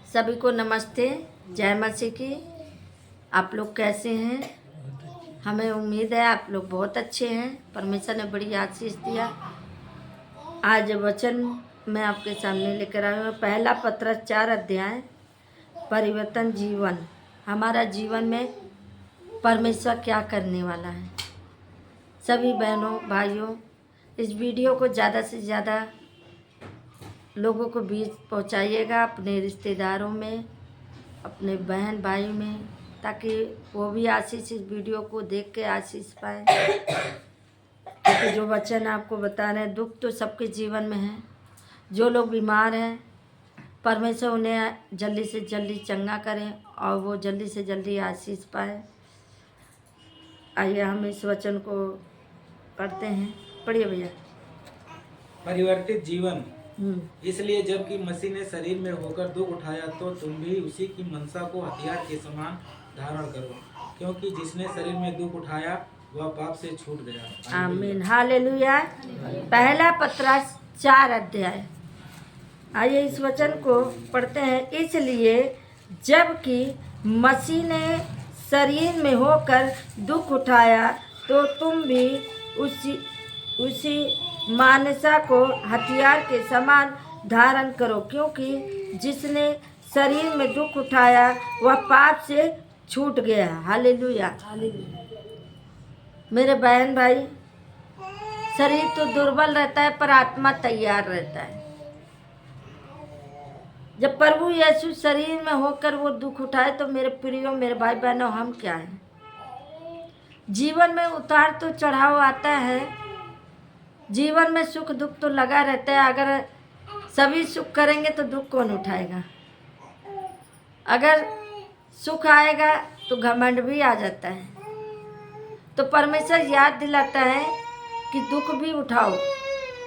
सभी को नमस्ते, जय मसीह की। आप लोग कैसे हैं? हमें उम्मीद है आप लोग बहुत अच्छे हैं। परमेश्वर ने बड़ी आशीष दिया। आज वचन मैं आपके सामने लेकर आई हूँ। पहला पत्रस 4 अध्याय, परिवर्तन जीवन। हमारा जीवन में परमेश्वर क्या करने वाला है। सभी बहनों भाइयों, इस वीडियो को ज़्यादा से ज़्यादा लोगों को बीच पहुंचाइएगा, अपने रिश्तेदारों में, अपने बहन भाई में, ताकि वो भी आशीष इस वीडियो को देख के आशीष पाए। क्योंकि जो वचन आपको बता रहे हैं, दुख तो सबके जीवन में है। जो लोग बीमार हैं, परमेश्वर उन्हें जल्दी से जल्दी चंगा करें और वो जल्दी से जल्दी आशीष पाए। आइए हम इस वचन को पढ़ते हैं। पढ़िए भैया। परिवर्तित जीवन। इसलिए जबकि मसीह ने शरीर में होकर दुख उठाया, तो तुम भी उसी की मनसा को हथियार के समान धारण करो, क्योंकि जिसने शरीर में दुख उठाया वह पाप से छूट गया। आमीन, हालेलुया। पहला पत्रस 4 अध्याय। आइए इस वचन को पढ़ते हैं। इसलिए जबकि मसीह ने शरीर में होकर दुख उठाया, तो तुम भी उसी मानसा को हथियार के समान धारण करो, क्योंकि जिसने शरीर में दुख उठाया वह पाप से छूट गया। हालेलुया। मेरे बहन भाई, शरीर तो दुर्बल रहता है पर आत्मा तैयार रहता है। जब प्रभु यीशु शरीर में होकर वो दुख उठाए, तो मेरे प्रियो, मेरे भाई बहनों, हम क्या हैं? जीवन में उतार तो चढ़ाव आता है, जीवन में सुख दुख तो लगा रहता है। अगर सभी सुख करेंगे तो दुख कौन उठाएगा? अगर सुख आएगा तो घमंड भी आ जाता है। तो परमेश्वर याद दिलाता है कि दुख भी उठाओ,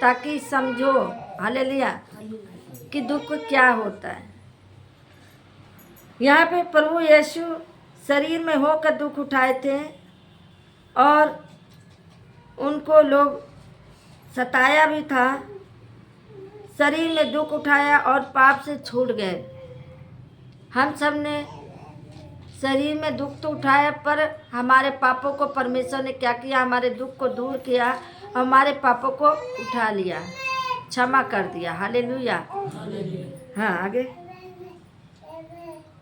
ताकि समझो, हालेलुया, कि दुख क्या होता है। यहाँ पे प्रभु यीशु शरीर में होकर दुख उठाए थे और उनको लोग सताया भी था। शरीर में दुख उठाया और पाप से छूट गए। हम सब ने शरीर में दुख तो उठाया, पर हमारे पापों को परमेश्वर ने क्या किया? हमारे दुख को दूर किया, हमारे पापों को उठा लिया, क्षमा कर दिया। हालेलुया। हाँ, आगे।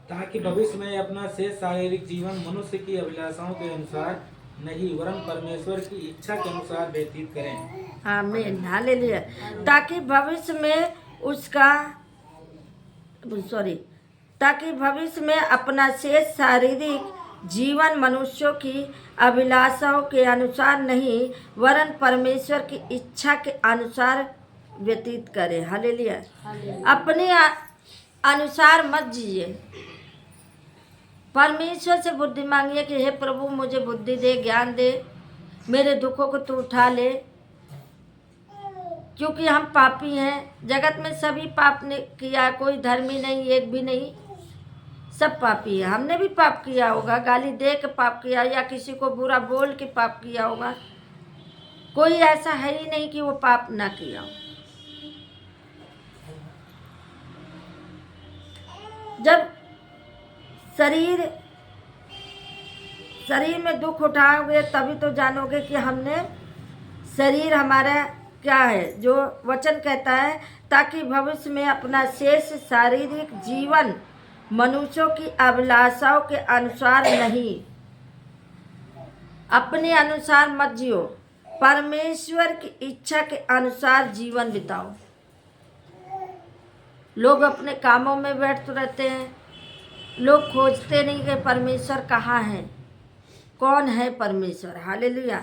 ताकि भविष्य में अपना शेष शारीरिक जीवन मनुष्य की अभिलाषाओं के अनुसार नहीं, वरन परमेश्वर की इच्छा के अनुसार व्यतीत करें। आमीन, हालेलुया। ताकि भविष्य में अपना शेष शारीरिक जीवन मनुष्यों की अभिलाषाओं के अनुसार नहीं, वरन परमेश्वर की इच्छा के अनुसार व्यतीत करे। हालेलुया। अपने अनुसार मत जिए। परमेश्वर से बुद्धि मांगिए कि हे प्रभु, मुझे बुद्धि दे, ज्ञान दे, मेरे दुखों को तू उठा ले, क्योंकि हम पापी हैं। जगत में सभी पाप ने किया, कोई धर्मी नहीं, एक भी नहीं, सब पापी है। हमने भी पाप किया होगा, गाली दे के पाप किया, या किसी को बुरा बोल के पाप किया होगा। कोई ऐसा है ही नहीं कि वो पाप ना किया हो। जब शरीर में दुख उठाओगे, तभी तो जानोगे कि हमने शरीर हमारा क्या है। जो वचन कहता है, ताकि भविष्य में अपना शेष शारीरिक जीवन मनुष्यों की अभिलाषाओं के अनुसार नहीं, अपने अनुसार मत जियो, परमेश्वर की इच्छा के अनुसार जीवन बिताओ। लोग अपने कामों में व्यस्त रहते हैं। लोग खोजते नहीं कि परमेश्वर कहाँ है, कौन है परमेश्वर। हालेलुया।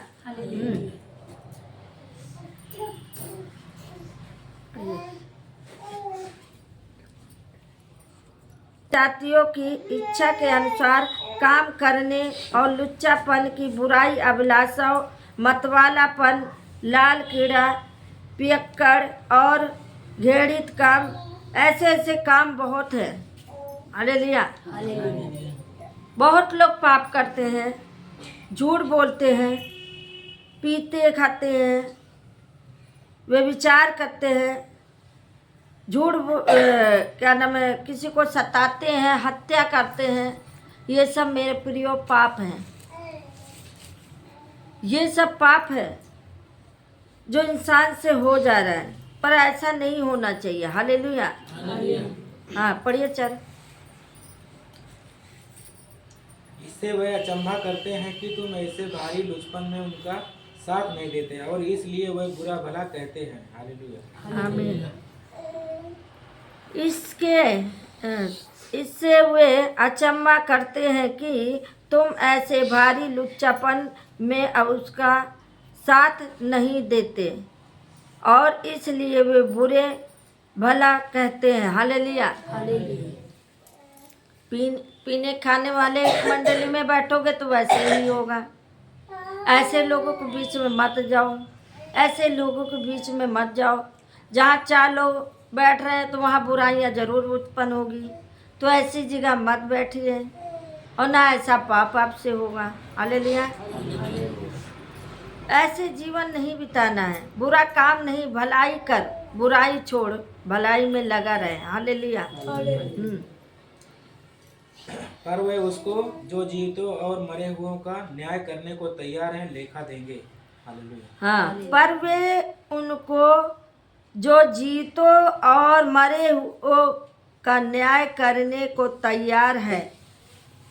जातियों की इच्छा के अनुसार काम करने और लुच्चापन की बुराई, अभिलाषाओं, मतवालापन, लाल कीड़ा, पियक्कड़ और घृणित काम, ऐसे काम बहुत हैं। हालेलुया। बहुत लोग पाप करते हैं, झूठ बोलते हैं, पीते खाते हैं, व्यभिचार करते हैं, क्या नाम है, किसी को सताते हैं, हत्या करते हैं, ये सब मेरे प्रियो पाप हैं। ये सब पाप है जो इंसान से हो जा रहा है, पर ऐसा नहीं होना चाहिए। हालेलुया। हाँ पढ़िए चल। इससे वह अचंभा करते हैं कि तुम ऐसे भारी लुचपन में उनका साथ नहीं देते, और इसलिए वह बुरा भला कहते हैं। हालेलुया। आमीन। इससे वे अचंभा करते हैं कि तुम ऐसे भारी लुच्चापन में अब उसका साथ नहीं देते, और इसलिए वे बुरे भला कहते हैं। हालेलुया। पीने खाने वाले मंडली में बैठोगे तो वैसे ही होगा। ऐसे लोगों के बीच में मत जाओ, ऐसे लोगों के बीच में मत जाओ। जहाँ 4 लोग बैठ रहे हैं तो वहाँ बुराइयाँ जरूर उत्पन्न होगी, तो ऐसी जगह मत बैठिए, और ना ऐसा पाप आपसे होगा। हालेलुया। ऐसे जीवन नहीं बिताना है। बुरा काम नहीं, भलाई कर, बुराई छोड़, भलाई में लगा रहे। हालेलुया। पर वे उसको जो जीवितों और मरे हुओं का न्याय करने को तैयार हैं लेखा देंगे। हालेलुया। हाँ, पर वे उनको जो जीवितों और मरे हुओं का न्याय करने को तैयार है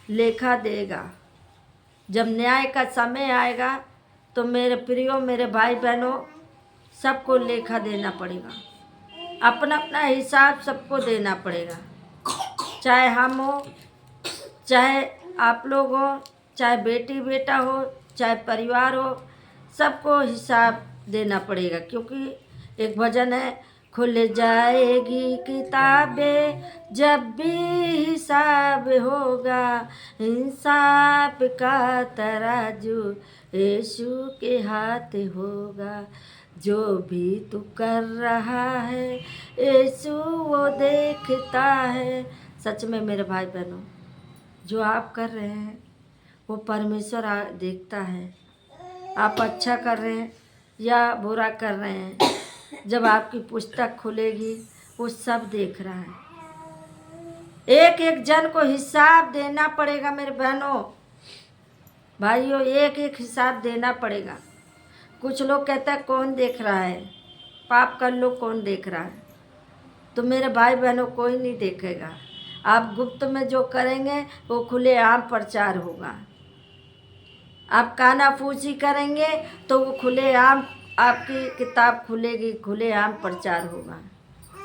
लेखा देगा। जब न्याय का समय आएगा तो मेरे प्रियो, मेरे भाई बहनों, सबको लेखा देना पड़ेगा। अपना अपना हिसाब सबको देना पड़ेगा। चाहे हम हो, चाहे आप लोग हो, चाहे बेटी बेटा हो, चाहे परिवार हो, सबको हिसाब देना पड़ेगा। क्योंकि एक भजन है, खुल जाएगी किताबें जब भी हिसाब होगा, इंसाफ का तराजू यीशु के हाथ होगा। जो भी तू कर रहा है यीशु वो देखता है। सच में मेरे भाई बहनों, जो आप कर रहे हैं वो परमेश्वर देखता है। आप अच्छा कर रहे हैं या बुरा कर रहे हैं, जब आपकी पुस्तक खुलेगी वो सब देख रहा है। एक एक जन को हिसाब देना पड़ेगा मेरे बहनों, भाइयों, एक एक हिसाब देना पड़ेगा। कुछ लोग कहते हैं कौन देख रहा है, पाप कर लो, कौन देख रहा है? तो मेरे भाई बहनों, कोई नहीं देखेगा। आप गुप्त में जो करेंगे वो खुलेआम प्रचार होगा। आप कानाफूसी करेंगे तो वो खुलेआम आपकी किताब खुलेगी, खुलेआम प्रचार होगा।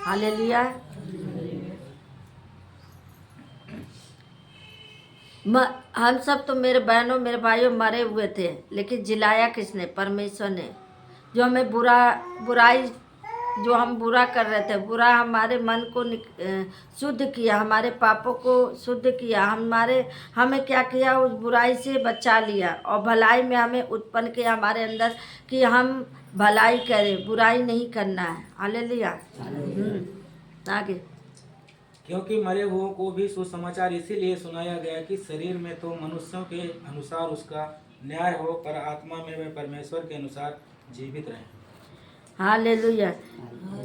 हालेलुया। हम सब तो मेरे बहनों, मेरे भाइयों मरे हुए थे, लेकिन जिलाया किसने? परमेश्वर ने। जो हमें बुराई जो हम बुरा कर रहे थे, बुरा हमारे मन को शुद्ध किया, हमारे पापों को शुद्ध किया, हमें क्या किया? उस बुराई से बचा लिया, और भलाई में हमें उत्पन्न किया हमारे अंदर कि हम भलाई करें, बुराई नहीं करना है। हालेलुया। आगे। क्योंकि मरे हुओं को भी सुसमाचार इसीलिए सुनाया गया कि शरीर में तो मनुष्यों के अनुसार उसका न्याय हो, पर आत्मा में वे परमेश्वर के अनुसार जीवित रहें। हालेलुया।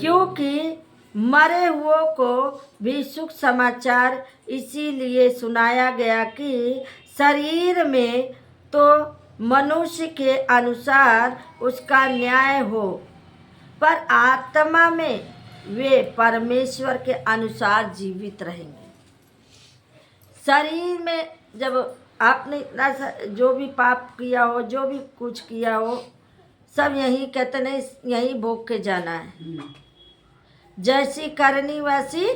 क्योंकि मरे हुओं को भी सुख समाचार इसीलिए सुनाया गया कि शरीर में तो मनुष्य के अनुसार उसका न्याय हो, पर आत्मा में वे परमेश्वर के अनुसार जीवित रहेंगे। शरीर में जब आपने इतना जो भी पाप किया हो, जो भी कुछ किया हो, सब यही कहते नहीं, यही भोग के जाना है। जैसी करनी वैसी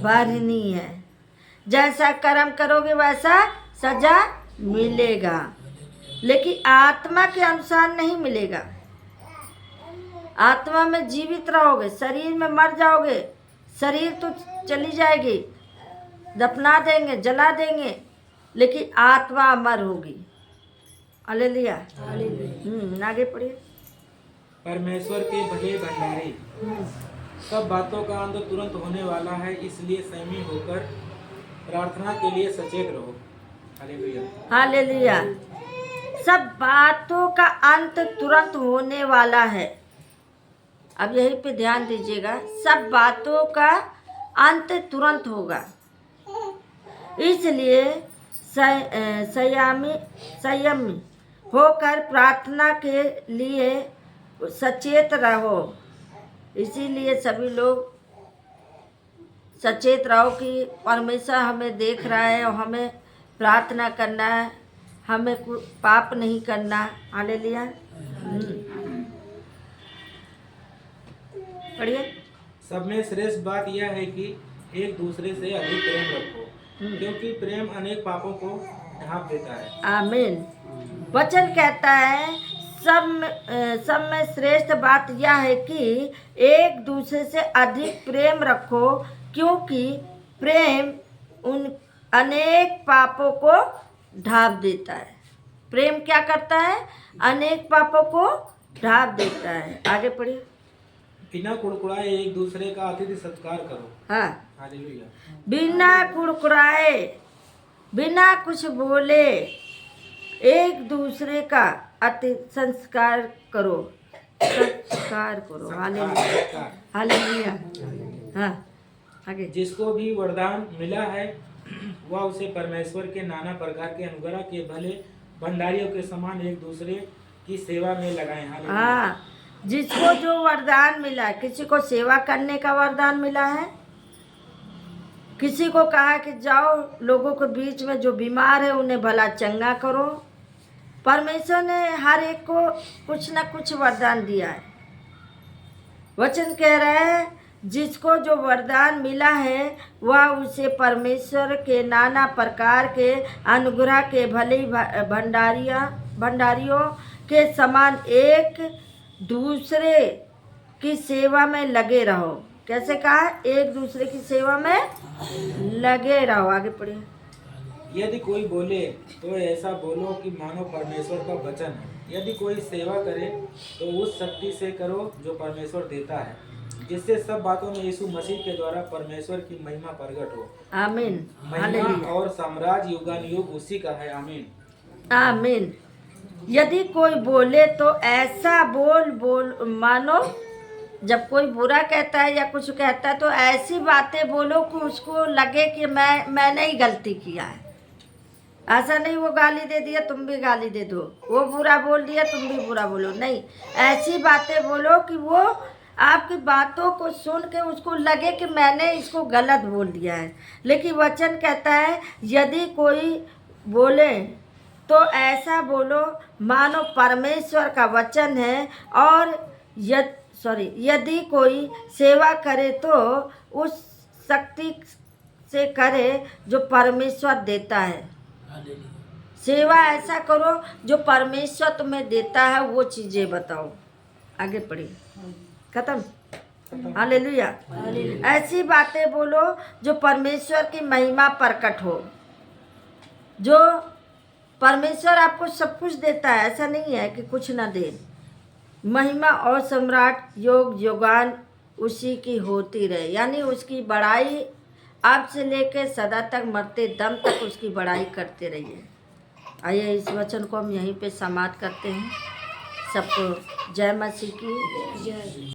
भरनी है। जैसा कर्म करोगे वैसा सजा मिलेगा, लेकिन आत्मा के अनुसार नहीं मिलेगा। आत्मा में जीवित रहोगे, शरीर में मर जाओगे। शरीर तो चली जाएगी, दफना देंगे, जला देंगे, लेकिन आत्मा अमर होगी। हालेलुया। आगे पढ़िए। परमेश्वर के भले भंडारी, सब बातों का अंत तुरंत होने वाला है, इसलिए संयमी होकर प्रार्थना के लिए सचेत रहो। हालेलुया। हालेलुया। सब बातों का अंत तुरंत होने वाला है। अब यहीं पे ध्यान दीजिएगा, सब बातों का अंत तुरंत होगा। इसलिए संयमी होकर प्रार्थना के लिए सचेत रहो। इसीलिए सभी लोग सचेत रहो कि परमेश्वर हमें देख रहा है और हमें प्रार्थना करना है, हमें पाप नहीं करना। हालेलुया। पढ़िए। सब में श्रेष्ठ बात यह है कि एक दूसरे से अधिक प्रेम रखो, क्योंकि प्रेम अनेक पापों को ढांप देता है। आमीन। वचन कहता है सब में श्रेष्ठ बात यह है कि एक दूसरे से अधिक प्रेम रखो, क्योंकि प्रेम उन अनेक पापों को ढांप देता है। प्रेम क्या करता है? अनेक पापों को ढांप देता है। आगे पढ़िए। बिना कुड़कुड़ाए एक दूसरे का अतिथि सत्कार करो। हाँ, हालेलुया। बिना कुड़कुड़ाए, बिना कुछ बोले एक दूसरे का अतिथि संस्कार करो, संस्कार करो। Hallelujah, hallelujah. हाँ, आगे। जिसको भी वरदान मिला है वह उसे परमेश्वर के नाना प्रकार के अनुग्रह के भले भंडारियों के समान एक दूसरे की सेवा में लगाएं। हालेलुया। हाँ, जिसको जो वरदान मिला है, किसी को सेवा करने का वरदान मिला है, किसी को कहा कि जाओ लोगों के बीच में जो बीमार है उन्हें भला चंगा करो। परमेश्वर ने हर एक को कुछ न कुछ वरदान दिया है। वचन कह रहा है जिसको जो वरदान मिला है वह उसे परमेश्वर के नाना प्रकार के अनुग्रह के भले भंडारियों के समान एक दूसरे की सेवा में लगे रहो। कैसे कहा? एक दूसरे की सेवा में लगे रहो। आगे पढ़िए। यदि कोई बोले तो ऐसा बोलो कि मानो परमेश्वर का वचन है। यदि कोई सेवा करे तो उस शक्ति से करो जो परमेश्वर देता है, जिससे सब बातों में यीशु मसीह के द्वारा परमेश्वर की महिमा प्रकट हो। आमीन। महिमा और साम्राज्य युगानुयुग उसी का है। आमीन, आमीन। यदि कोई बोले तो ऐसा बोल मानो, जब कोई बुरा कहता है या कुछ कहता है तो ऐसी बातें बोलो कि उसको लगे कि मैंने ही गलती किया है। ऐसा नहीं वो गाली दे दिया तुम भी गाली दे दो, वो बुरा बोल दिया तुम भी बुरा बोलो, नहीं। ऐसी बातें बोलो कि वो आपकी बातों को सुन के उसको लगे कि मैंने इसको गलत बोल दिया है। लेकिन वचन कहता है यदि कोई बोले तो ऐसा बोलो मानो परमेश्वर का वचन है, और यदि कोई सेवा करे तो उस शक्ति से करे जो परमेश्वर देता है। सेवा ऐसा करो जो परमेश्वर तुम्हें देता है, वो चीज़ें बताओ। आगे पढ़िए। खत्म। हालेलुया। ऐसी बातें बोलो जो परमेश्वर की महिमा प्रकट हो। जो परमेश्वर आपको सब कुछ देता है, ऐसा नहीं है कि कुछ ना दे। महिमा और सम्राट योगान उसी की होती रहे, यानी उसकी बड़ाई अब से लेकर सदा तक, मरते दम तक उसकी बड़ाई करते रहिए। आइए इस वचन को हम यहीं पे समाप्त करते हैं। सबको जय मसीह की जय।